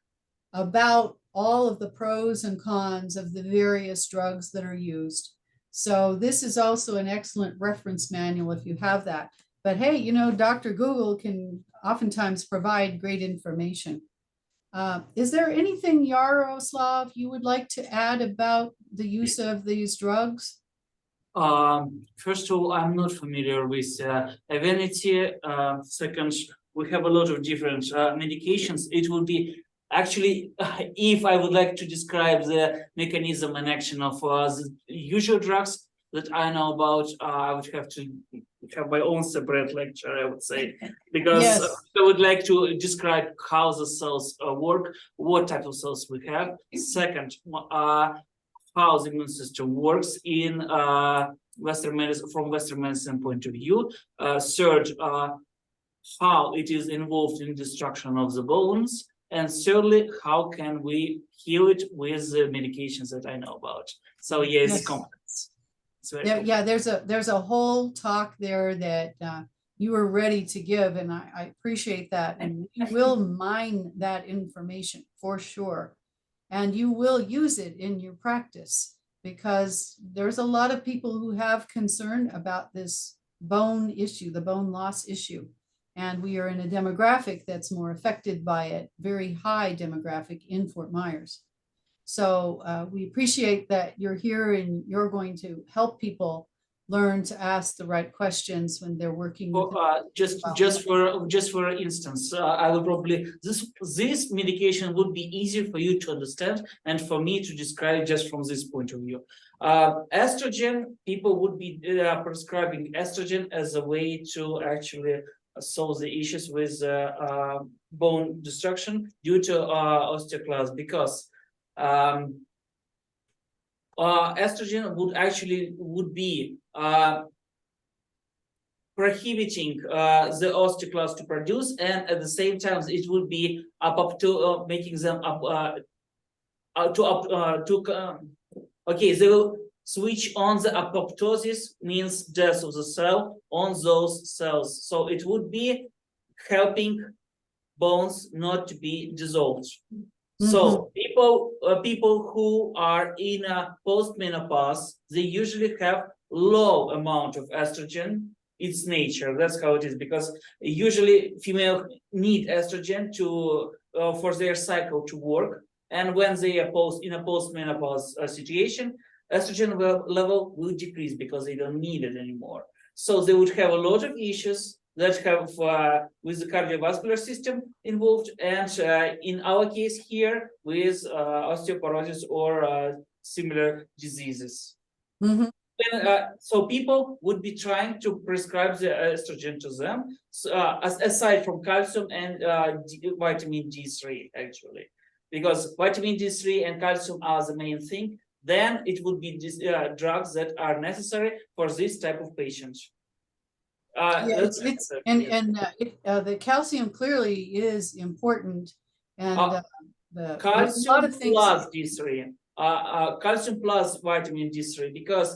about all of the pros and cons of the various drugs that are used. So this is also an excellent reference manual if you have that. But hey, Dr. Google can oftentimes provide great information. Is there anything, Yaroslav, you would like to add about the use of these drugs? First of all, I'm not familiar with Evenity. Second, we have a lot of different medications. It would be actually, if I would like to describe the mechanism and action of the usual drugs that I know about, I would have to have my own separate lecture, I would say, because Yes. I would like to describe how the cells work, what type of cells we have. Second, how the immune system works in Western medicine, from Western medicine point of view. Third, how it is involved in destruction of the bones. And thirdly, how can we heal it with the medications that I know about? So yes, Yes. complex. It's very Yeah, complex. there's a whole talk there that you were ready to give, and I appreciate that. And we will mine that information for sure. And you will use it in your practice because there's a lot of people who have concern about this bone issue, the bone loss issue. And we are in a demographic that's more affected by it, very high demographic in Fort Myers. So we appreciate that you're here and you're going to help people learn to ask the right questions when they're working with. Just for instance, I will probably this medication would be easier for you to understand and for me to describe just from this point of view. Estrogen, people would be prescribing estrogen as a way to actually solve the issues with bone destruction due to osteoclast, because estrogen would be prohibiting the osteoclast to produce, and at the same time it would be up to making them Okay, they will switch on the apoptosis, means death of the cell, on those cells. So it would be helping bones not to be dissolved. So people who are in a postmenopause, they usually have low amount of estrogen. It's nature. That's how it is, because usually female need estrogen to for their cycle to work. And when they are in a postmenopause situation, estrogen level will decrease because they don't need it anymore. So they would have a lot of issues that have with the cardiovascular system involved, and in our case here with osteoporosis or similar diseases. Mhm. So people would be trying to prescribe the estrogen to them, aside from calcium and vitamin D3 actually, because vitamin D3 and calcium are the main thing. Then it would be drugs that are necessary for this type of patients. Yeah, the calcium clearly is important, and there's a Calcium lot of things. plus D3, calcium plus vitamin D3, because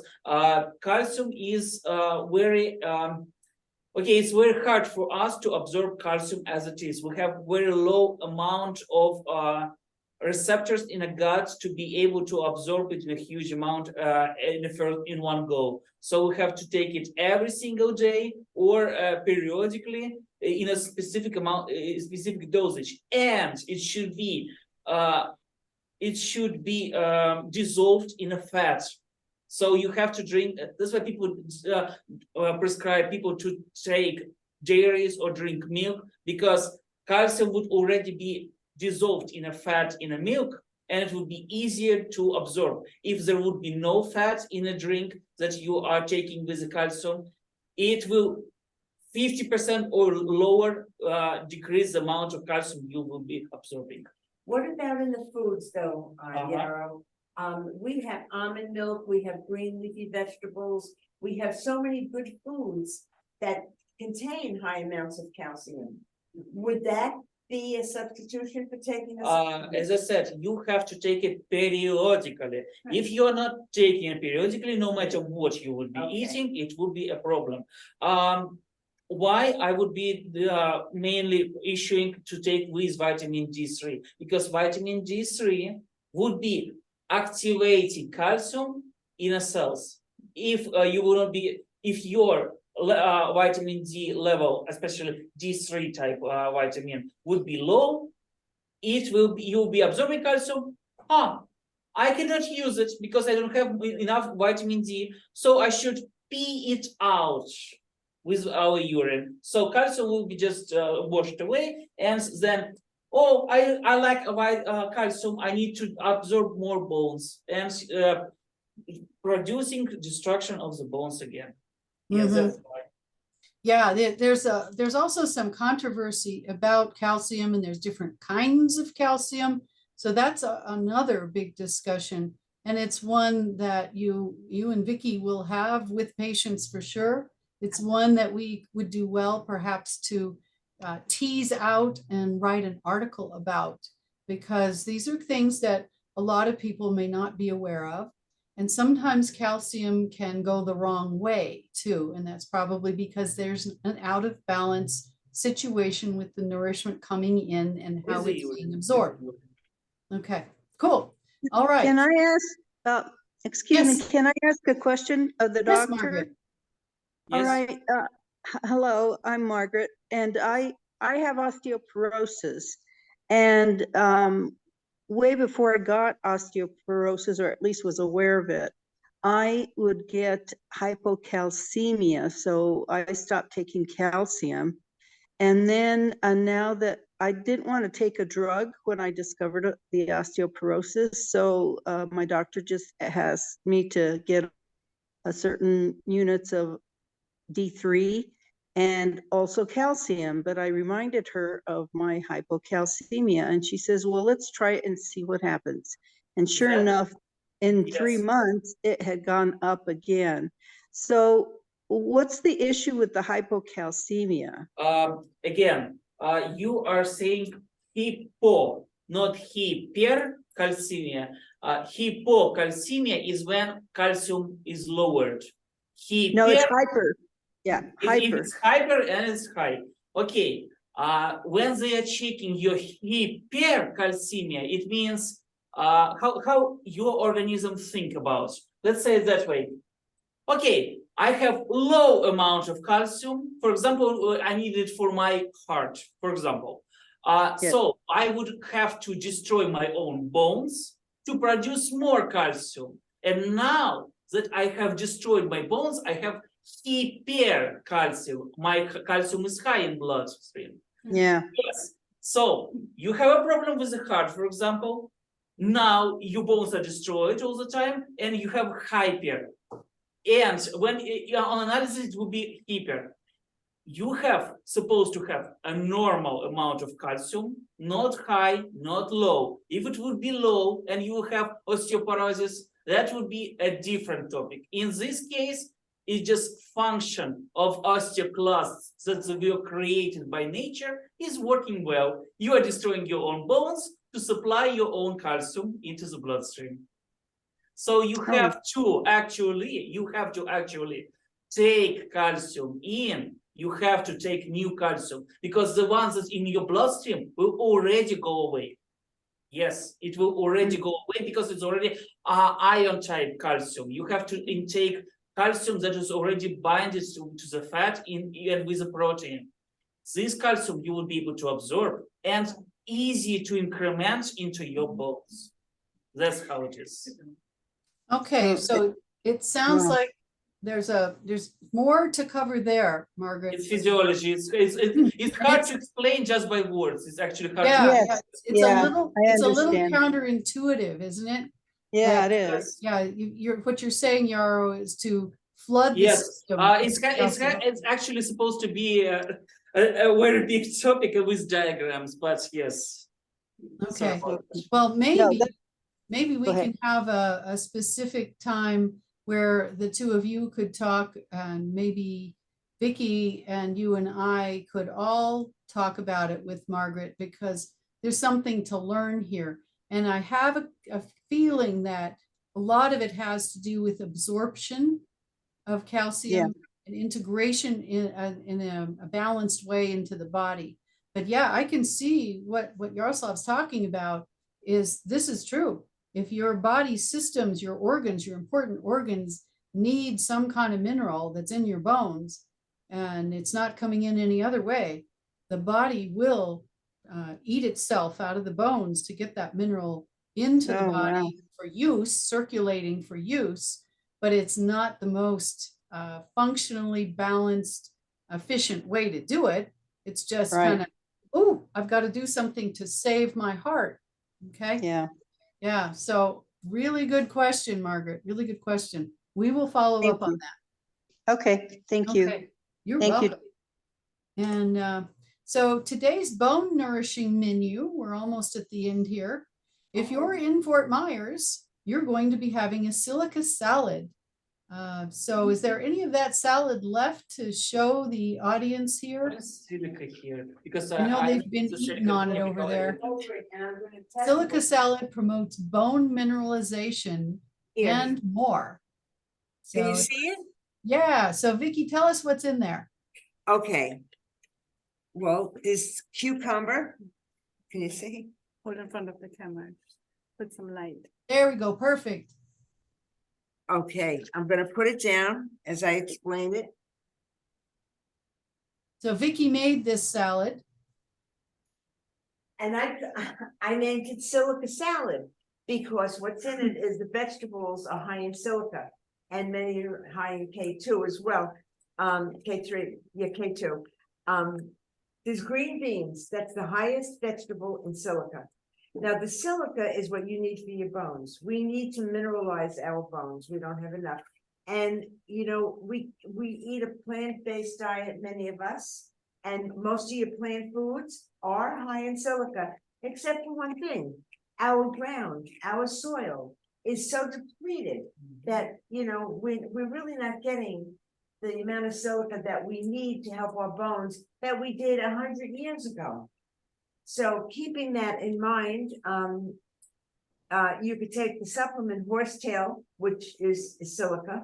calcium is very okay. It's very hard for us to absorb calcium as it is. We have very low amount of receptors in a gut to be able to absorb it in a huge amount in one go. So we have to take it every single day or periodically in a specific amount, specific dosage, and it should be dissolved in a fat. So you have to drink. That's why people prescribe people to take dairies or drink milk, because calcium would already be dissolved in a fat in a milk, and it would be easier to absorb. If there would be no fat in a drink that you are taking with the calcium, it will 50% or lower decrease the amount of calcium you will be absorbing. What about in the foods though, Yarrow? We have almond milk, we have green leafy vegetables, we have so many good foods that contain high amounts of calcium. Would that be a substitution for taking As I said, you have to take it periodically. If you're not taking it periodically, no matter what you would be eating, it would be a problem. Why I would be mainly issuing to take with vitamin D3, because vitamin D3 would be activating calcium in a cells. If you will not be, if your vitamin D level, especially D3 type vitamin, would be low, it will be, you'll be absorbing calcium. I cannot use it because I don't have enough vitamin D, so I should pee it out with our urine. So calcium will be just washed away, and then I like calcium. I need to absorb more bones, and producing destruction of the bones again. Yes, that's why. Yeah, there's also some controversy about calcium, and there's different kinds of calcium. So that's another big discussion, and it's one that you and Vicky will have with patients for sure. It's one that we would do well perhaps to tease out and write an article about, because these are things that a lot of people may not be aware of. And sometimes calcium can go the wrong way too. And that's probably because there's an out of balance situation with the nourishment coming in and how it's being absorbed. Okay, cool. All right. Can I ask, excuse me, Yes. can I ask a question of the Yes, doctor? Margaret. All Yes. right, hello, I'm Margaret, and I have osteoporosis, and way before I got osteoporosis, or at least was aware of it, I would get hypocalcemia, so I stopped taking calcium. And then now that I didn't want to take a drug when I discovered the osteoporosis, so my doctor just asked me to get a certain units of D3 and also calcium, but I reminded her of my hypocalcemia, and she says, well, let's try it and see what happens. And sure enough, in 3 months, it had gone up again. So what's the issue with the hypocalcemia? Again, you are saying hypo, not hypercalcemia. Hypocalcemia is when calcium is lowered. No, it's Hyper, hyper. Yeah, if hyper. it's hyper and it's high. Okay, when they are checking your hypercalcemia, it means how your organism think about. Let's say it that way. Okay, I have low amount of calcium. For example, I need it for my heart, for example. So I would have to destroy my own bones to produce more calcium. And now that I have destroyed my bones, I have hypercalcium. My calcium is high in bloodstream. Yeah, Yes. So you have a problem with the heart, for example. Now your bones are destroyed all the time, and you have hyper. And when on analysis it will be hyper. You have supposed to have a normal amount of calcium, not high, not low. If it would be low and you have osteoporosis, that would be a different topic. In this case, it's just function of osteoclasts that were created by nature is working well. You are destroying your own bones to supply your own calcium into the bloodstream. So you have to actually take calcium in. You have to take new calcium because the ones that in your bloodstream will already go away. Yes, it will already go away because it's already ion type calcium. You have to intake calcium that is already binded to the fat and with the protein. This calcium you will be able to absorb and easy to increment into your bones. That's how it is. Okay, so it sounds Wow. like there's more to cover there, Margaret. It's physiology. It's hard to explain just by words. It's actually hard. Yeah, Yes, yeah, it's yeah, a little understand. counterintuitive, isn't it? Yeah, it That- is. Yeah, what you're saying, Yarrow, is to flood the Yes, system. it's actually supposed to be a very big topic with diagrams, but yes. Sorry Okay, about that. well, maybe we Go ahead. can have a specific time where the two of you could talk, and maybe Vicky and you and I could all talk about it with Margaret, because there's something to learn here. And I have a feeling that a lot of it has to do with absorption of calcium and integration in a balanced way into the body. But yeah, I can see what Yaroslav's talking about this is true. If your body systems, your organs, your important organs need some kind of mineral that's in your bones and it's not coming in any other way, the body will eat itself out of the bones to get that mineral into the body for use, circulating for use, but it's not the most functionally balanced, efficient way to do it. It's just kind of, oh, I've got to do something to save my heart. Okay. Yeah. Yeah. So really good question, Margaret. Really good question. We will follow up on that. Okay, thank you. Okay. You're Thank you. welcome. And so today's bone nourishing menu, we're almost at the end here. If you're in Fort Myers, you're going to be having a silica salad. So is there any of that salad left to show the audience here? Silica here because I know they've been eating on it over there. Silica salad promotes bone mineralization and more. Can you So, see it? yeah, so Vicky, tell us what's in there. Okay. Well, this cucumber, can you see? Hold in front of the camera. Put some light. There we go, perfect. Okay, I'm gonna put it down as I explain it. So Vicky made this salad. And I named it silica salad because what's in it is the vegetables are high in silica and many are high in K2 as well. K3, yeah, K2. There's green beans, that's the highest vegetable in silica. Now, the silica is what you need for your bones. We need to mineralize our bones. We don't have enough. And, you know, we eat a plant-based diet, many of us, and most of your plant foods are high in silica, except for one thing. Our ground, our soil is so depleted that, you know, we're really not getting the amount of silica that we need to help our bones that we did 100 years ago. So keeping that in mind, you could take the supplement horsetail, which is silica.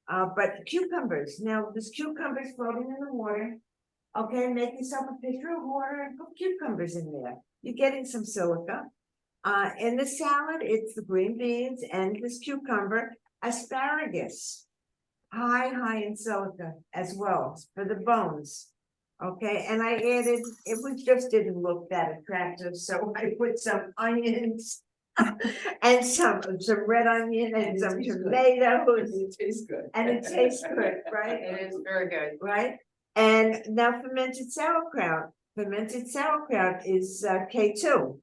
But cucumbers, now there's cucumbers floating in the water. Okay, make yourself a pitcher of water and put cucumbers in there. You're getting some silica. In the salad, it's the green beans and this cucumber, asparagus. High in silica as well for the bones. Okay, and I added, just didn't look that attractive, so I put some onions. And some red onion and some tomatoes. It tastes good. And it tastes good, right? It is very good. Right? And now fermented sauerkraut. Fermented sauerkraut is K2.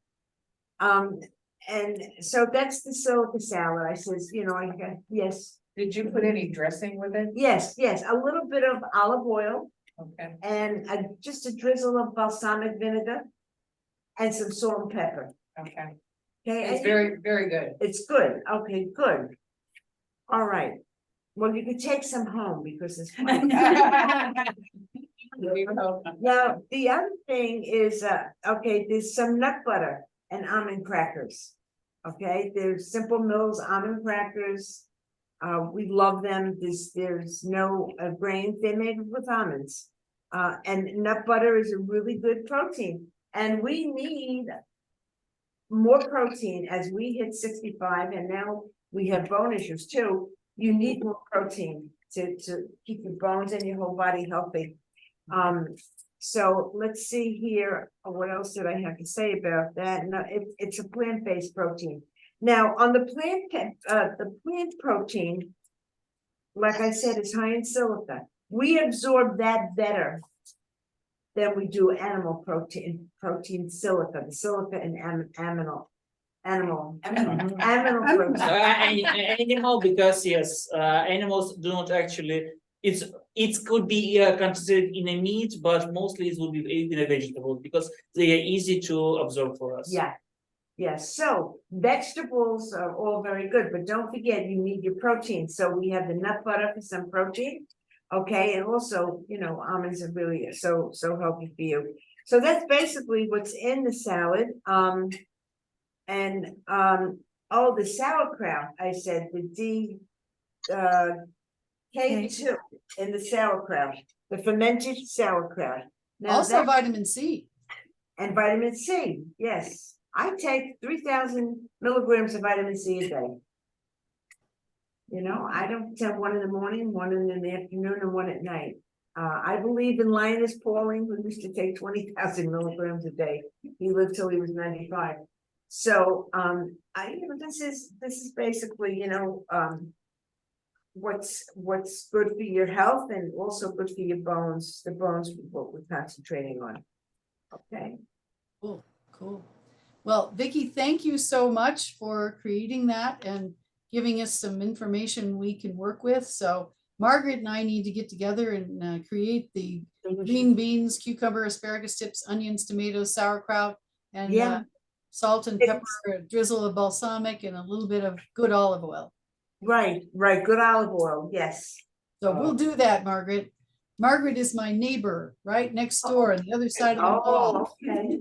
And so that's the silica salad. I says, you know, I got, yes. Did you put any dressing with it? Yes, a little bit of olive oil Okay. and just a drizzle of balsamic vinegar and some salt and pepper. Okay. Okay. It's very, very good. It's good. Okay, good. All right. Well, you could take some home because it's fun. Now, the other thing is, okay, there's some nut butter and almond crackers. Okay, there's Simple Mills almond crackers. We love them. There's no grains. They're made with almonds. And nut butter is a really good protein. And we need more protein as we hit 65, and now we have bone issues too. You need more protein to keep your bones and your whole body healthy. So let's see here. What else did I have to say about that? No, it's a plant-based protein. Now on the plant protein, like I said, is high in silica. We absorb that better than we do animal protein silica, the silica in animal protein. Animal, because yes, animals do not actually. It could be considered in a meat, but mostly it will be in a vegetable because they are easy to absorb for us. Yeah. Yes, so vegetables are all very good, but don't forget you need your protein. So we have the nut butter for some protein. Okay, and also, you know, almonds are really so healthy for you. So that's basically what's in the salad. Oh, the sauerkraut, I said the K2 in the sauerkraut, the fermented sauerkraut. Now Also vitamin C. and vitamin C, yes. I take 3,000 milligrams of vitamin C a day. You know, I don't have one in the morning, one in the afternoon, and one at night. I believe in Linus Pauling, who used to take 20,000 milligrams a day. He lived till he was 95. So, this is basically, you know, what's good for your health and also good for your bones. The bones is what we're concentrating on. Okay. Cool. Well, Vicki, thank you so much for creating that and giving us some information we can work with. So Margaret and I need to get together and create the green beans, cucumber, asparagus tips, onions, tomatoes, sauerkraut, and salt and pepper, a drizzle of balsamic, and a little bit of good olive oil. Right. Good olive oil. Yes. So we'll do that, Margaret. Margaret is my neighbor right next door on the other side of the wall. Okay.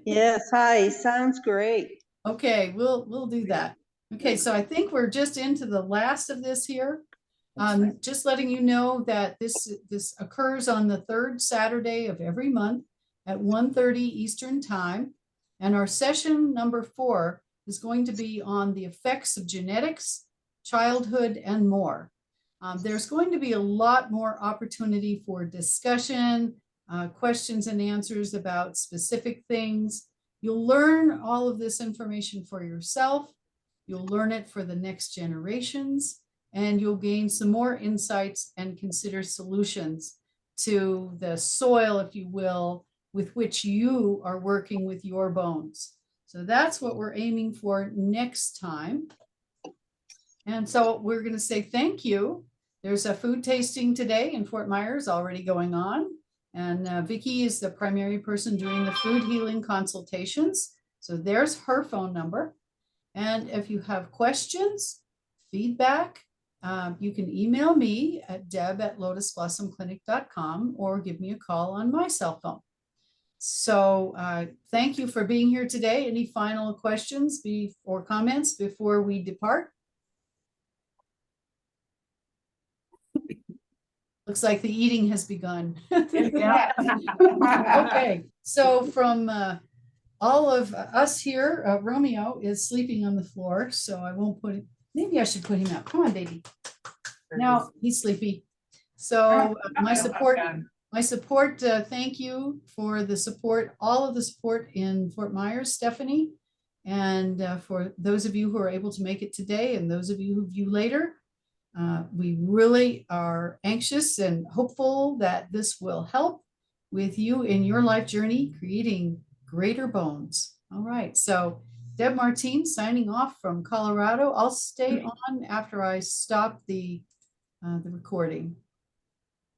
Yes, hi, sounds great. Okay, we'll do that. Okay, so I think we're just into the last of this here. Just letting you know that this occurs on the third Saturday of every month at 1:30 Eastern Time. And our session number 4 is going to be on the effects of genetics, childhood, and more. There's going to be a lot more opportunity for discussion, questions and answers about specific things. You'll learn all of this information for yourself. You'll learn it for the next generations, and you'll gain some more insights and consider solutions to the soil, if you will, with which you are working with your bones. So that's what we're aiming for next time. And so we're going to say thank you. There's a food tasting today in Fort Myers already going on. And Vicki is the primary person doing the food healing consultations. So there's her phone number. And if you have questions, feedback, you can email me at deb@lotusblossomclinic.com or give me a call on my cell phone. So thank you for being here today. Any final questions or comments before we depart? Looks like the eating has begun. Okay, so from all of us here, Romeo is sleeping on the floor, so I won't put it, maybe I should put him out. Come on, baby. Now he's sleepy. So my support, thank you for the support, all of the support in Fort Myers, Stephanie. And for those of you who are able to make it today and those of you who view later, we really are anxious and hopeful that this will help with you in your life journey, creating greater bones. All right, so Deb Martine signing off from Colorado. I'll stay on after I stop the recording.